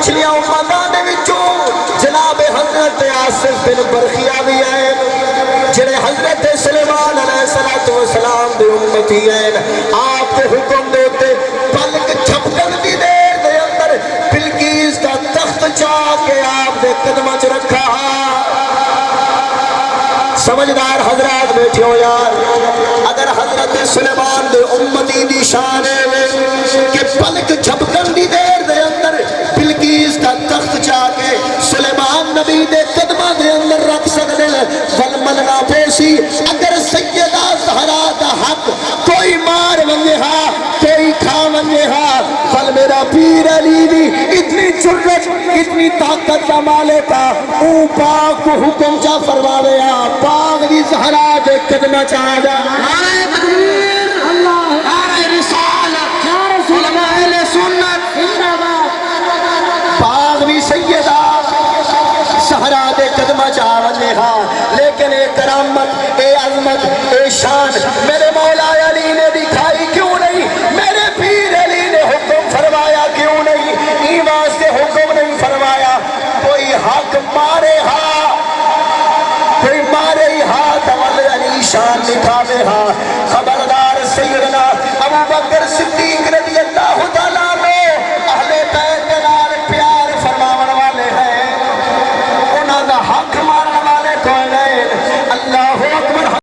پچھلیاں امتاں دے وچوں جناب حضرت آصف بن برخیہ بھی آئے جنہیں حضرت سلیمان علیہ السلام دے امتی ہیں آپ کے حکم دیتے پلک چھپکن دی دیر دے اندر بلقیس کا تخت چاہ کے آپ دے قدمہ چ رکھا سمجھدار حضرات بیٹھے ہو یار اگر حضرت سلیمان دے امتی دی شان ہے کہ پلک چھپکن دی دیر دے اندر بلقیس کا تخت چاہ کے سلیمان نبی دے قدمہ دے اندر رکھ سکتے ہیں والملنا پیشی اگر سیدہ زہرا دا حق کوئی مار منگے ہاں کوئی کھا منگے ہاں فل میرا پیر علی دی اتنی جرت اتنی طاقت کا مالکہ او پاک کو حکم چاہ فرماوے پاک دی زہرا دے قدمہ چاہ جا نعرہ تکبیر اللہ نعرہ رسالت علماء اہل سنت پاک دی سیدہ زہرا دے قدمہ چاہ وجہ ہاں لیکن اے کرامت اے عظمت اے شان میرے